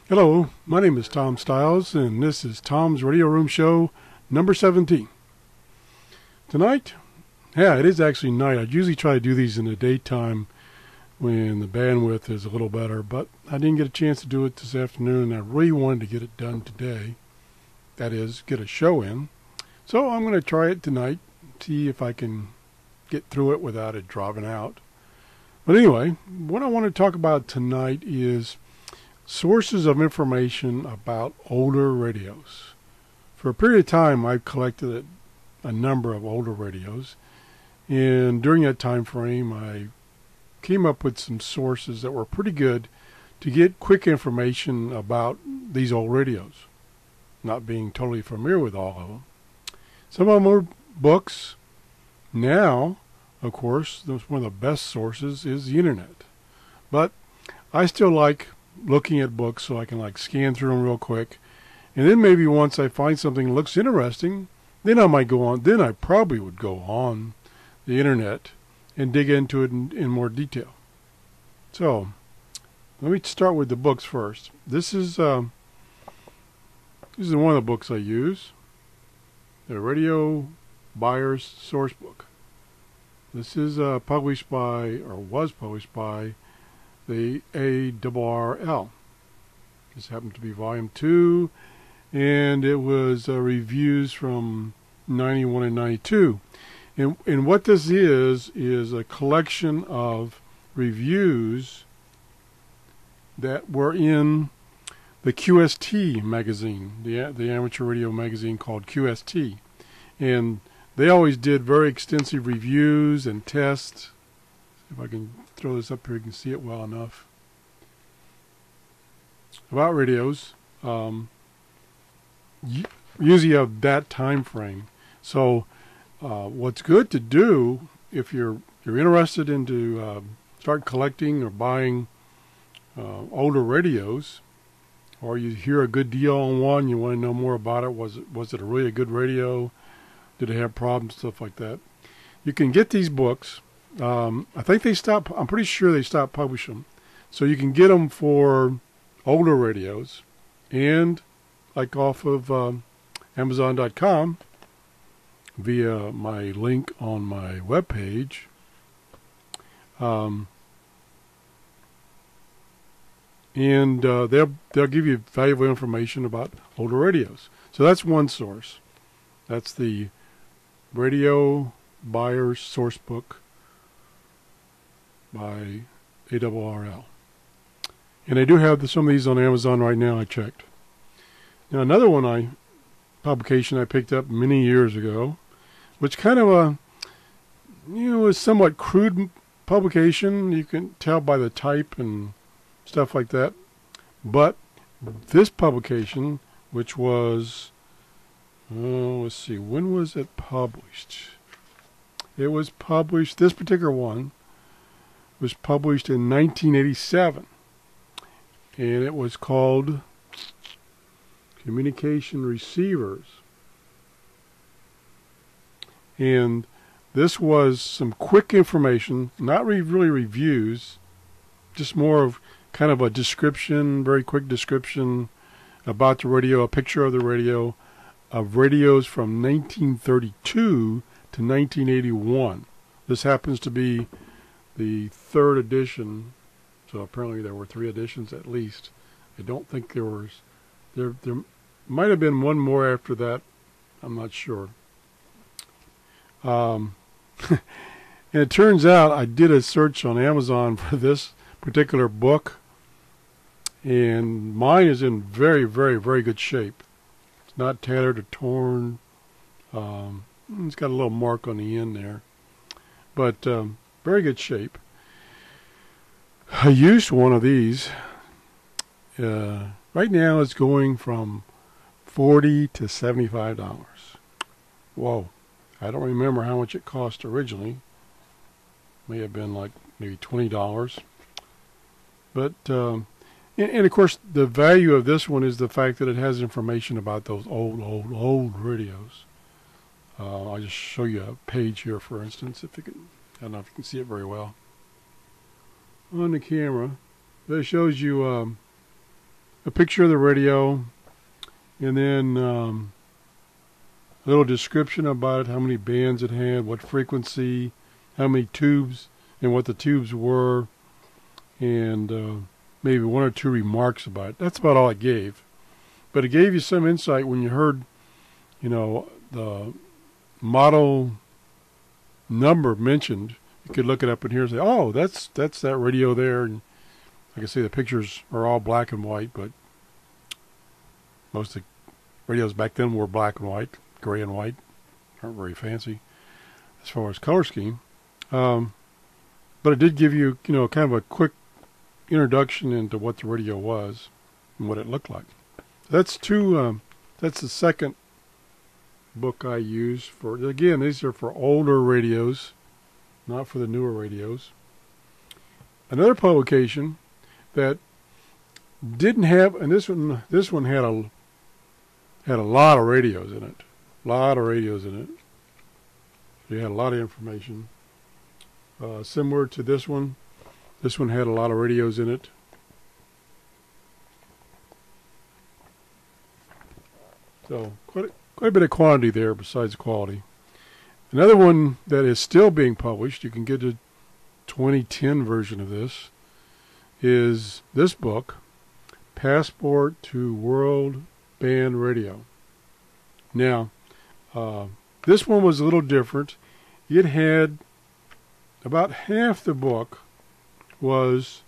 Hello, my name is Tom Stiles, and this is Tom's Radio Room Show number 17. Tonight, it is actually night. I usually try to do these in the daytime when the bandwidth is a little better, but I didn't get a chance to do it this afternoon, and I really wanted to get it done today. That is, get a show in. So I'm going to try it tonight, see if I can get through it without it dropping out. But anyway, what I want to talk about tonight is sources of information about older radios. For a period of time, I've collected a number of older radios, and during that time frame, I came up with some sources that were pretty good to get quick information about these old radios, not being totally familiar with all of them. Some of them are books. Now, of course, one of the best sources is the internet, but I still like looking at books so I can scan through them real quick, and then maybe once I find something that looks interesting, then I might go on. Then I probably would go on the internet and dig into it in more detail. So let me start with the books first. This is one of the books I use, the Radio Buyer's Source Book. This is published by, or was published by, the TRRS. This happened to be volume 2, and it was reviews from 91 and 92. And what this is a collection of reviews that were in the QST magazine, the amateur radio magazine called QST. And they always did very extensive reviews and tests. If I can throw this up here, you can see it well enough. About radios, usually of that time frame. So, what's good to do if you're interested into start collecting or buying older radios, or you hear a good deal on one, you want to know more about it. Was it a really good radio? Did it have problems? Stuff like that. You can get these books. I think they stopped. I'm pretty sure they stopped publishing them. So you can get them for older radios, and off of Amazon.com via my link on my webpage. And they'll give you valuable information about older radios. So that's one source. That's the Radio Buyer's Source Book by TRRS. And I do have some of these on Amazon right now. I checked. Now another publication I picked up many years ago, which kind of a somewhat crude publication. You can tell by the type and stuff like that. But this publication, which was, let's see, when was it published? It was published, this particular one was published in 1987, and it was called Communication Receivers. And this was some quick information, not really reviews, just more of kind of a description, very quick description about the radio, a picture of the radio, of radios from 1932 to 1981. This happens to be the third edition, so apparently there were 3 editions at least. I don't think there might have been one more after that. I'm not sure. And it turns out I did a search on Amazon for this particular book, and mine is in very, very, very good shape. It's not tattered or torn. It's got a little mark on the end there, but very good shape. I used one of these. Right now it's going from $40 to $75. Whoa. I don't remember how much it cost originally. May have been maybe $20. But, and of course, the value of this one is the fact that it has information about those old radios. I'll just show you a page here, for instance, if you can. I don't know if you can see it very well on the camera. But it shows you a picture of the radio, and then a little description about it, how many bands it had, what frequency, how many tubes, and what the tubes were, and maybe one or two remarks about it. That's about all it gave. But it gave you some insight when you heard, you know, the model number mentioned. You could look it up in here and say, oh, that's that radio there. And like I say, the pictures are all black and white, but most of the radios back then were black and white, gray and white. Aren't very fancy as far as color scheme. But it did give you, you know, kind of a quick introduction into what the radio was and what it looked like. That's that's the second book I use for. Again, these are for older radios, not for the newer radios. Another publication that didn't have, and this one had a lot of radios in it. You had a lot of information. Similar to this one. This one had a lot of radios in it. So quite a bit of quantity there besides quality. Another one that is still being published, you can get a 2010 version of this, is this book, Passport to World Band Radio. Now, this one was a little different. It had about half the book was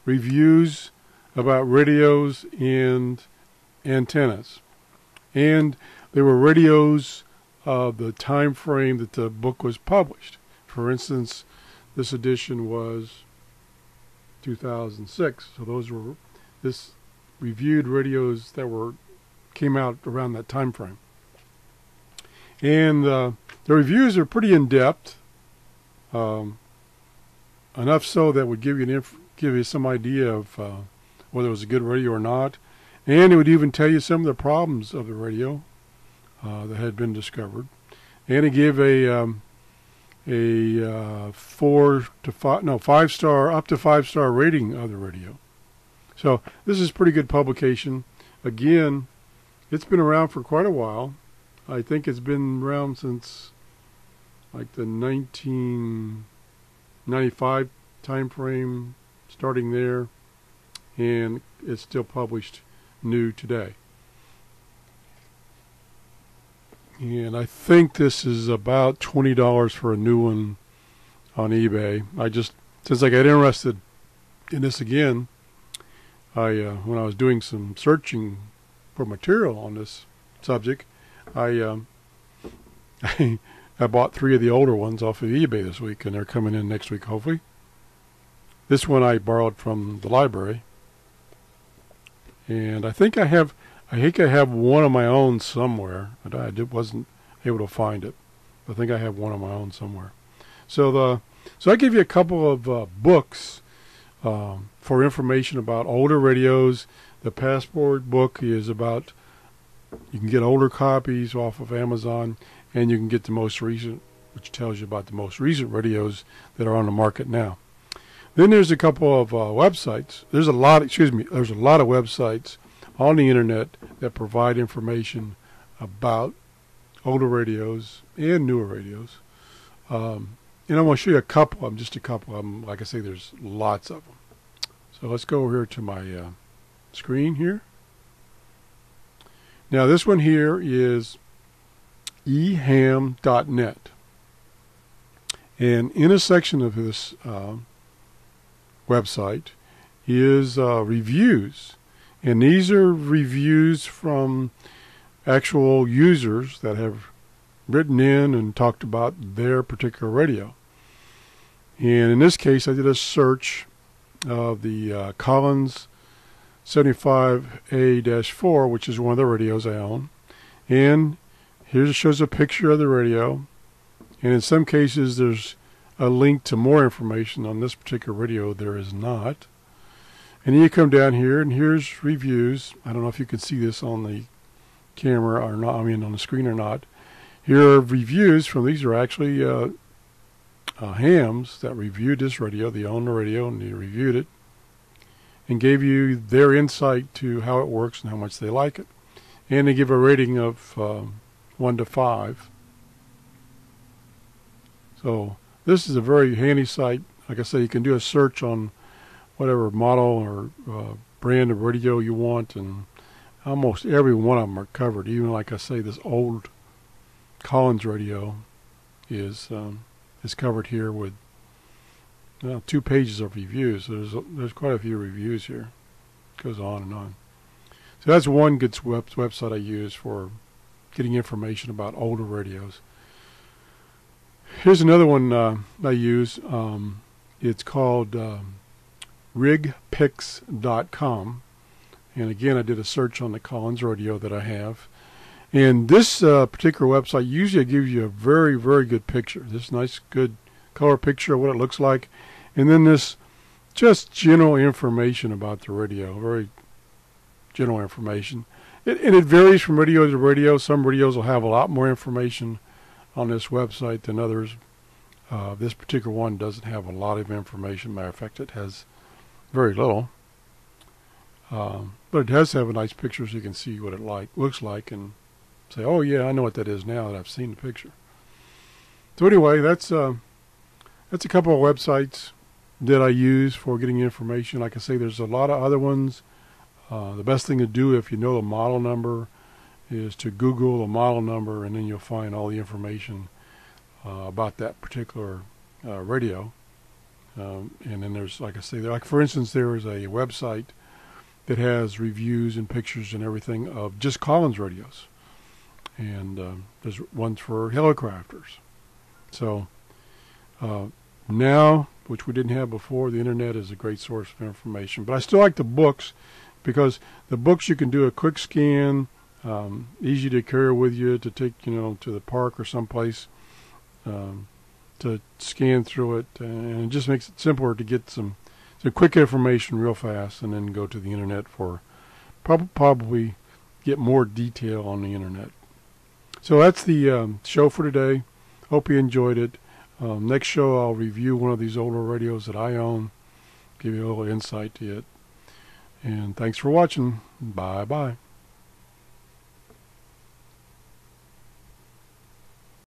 reviews about radios and antennas. And they were radios of the time frame that the book was published. For instance, this edition was 2006. So those were this reviewed radios that came out around that time frame. And the reviews are pretty in-depth, enough so that would give you some idea of whether it was a good radio or not. And it would even tell you some of the problems of the radio that had been discovered. And it gave a 5-star, up to 5-star rating of the radio. So this is pretty good publication. Again, it's been around for quite a while. I think it's been around since like the 1995 time frame, starting there, and it's still published new today. And I think this is about $20 for a new one on eBay. Since I got interested in this again, when I was doing some searching for material on this subject, I bought 3 of the older ones off of eBay this week, and they're coming in next week, hopefully. This one I borrowed from the library, and I think I have one of my own somewhere, but I wasn't able to find it. I think I have one of my own somewhere. So I give you a couple of books for information about older radios. The Passport book is about, you can get older copies off of Amazon, and you can get the most recent, which tells you about the most recent radios that are on the market now. Then there's a couple of websites. There's a lot of websites on the internet that provide information about older radios and newer radios. And I'm going to show you a couple of them, just a couple of them. Like I say, there's lots of them. So let's go over here to my screen here. Now this one here is eham.net. And in a section of this website is reviews. And these are reviews from actual users that have written in and talked about their particular radio. And in this case, I did a search of the Collins 75A-4, which is one of the radios I own. And here it shows a picture of the radio. And in some cases, there's a link to more information. On this particular radio, there is not. And then you come down here, and here's reviews. I don't know if you can see this on the camera or not, I mean on the screen or not. Here are reviews from, these are actually hams that reviewed this radio. They own the radio and they reviewed it. and gave you their insight to how it works and how much they like it. And they give a rating of 1 to 5. So this is a very handy site. Like I say, you can do a search on whatever model or brand of radio you want, and almost every one of them are covered. Even, like I say, this old Collins radio is covered here with 2 pages of reviews. So there's quite a few reviews here. It goes on and on. So that's one good website I use for getting information about older radios. Here's another one I use. It's called rigpix.com. And again, I did a search on the Collins radio that I have. And this particular website usually gives you a very, very good picture. This nice, good color picture of what it looks like. And then this just general information about the radio, very general information. And it varies from radio to radio. Some radios will have a lot more information on this website than others. This particular one doesn't have a lot of information. Matter of fact, it has very little. But it does have a nice picture so you can see what it looks like and say, oh yeah, I know what that is now that I've seen the picture. So anyway, that's a couple of websites that I use for getting information. Like I say, there's a lot of other ones. The best thing to do if you know the model number is to Google the model number, and then you'll find all the information about that particular radio. And then there's, like I say, like for instance, there is a website that has reviews and pictures and everything of just Collins radios. And there's ones for helicrafters. So now, which we didn't have before, the internet is a great source of information. But I still like the books, because the books you can do a quick scan, easy to carry with you to take, to the park or someplace, to scan through it, and it just makes it simpler to get some quick information real fast, and then go to the internet for probably get more detail on the internet. So that's the show for today. Hope you enjoyed it. Next show I'll review one of these older radios that I own, give you a little insight to it. And thanks for watching. Bye-bye.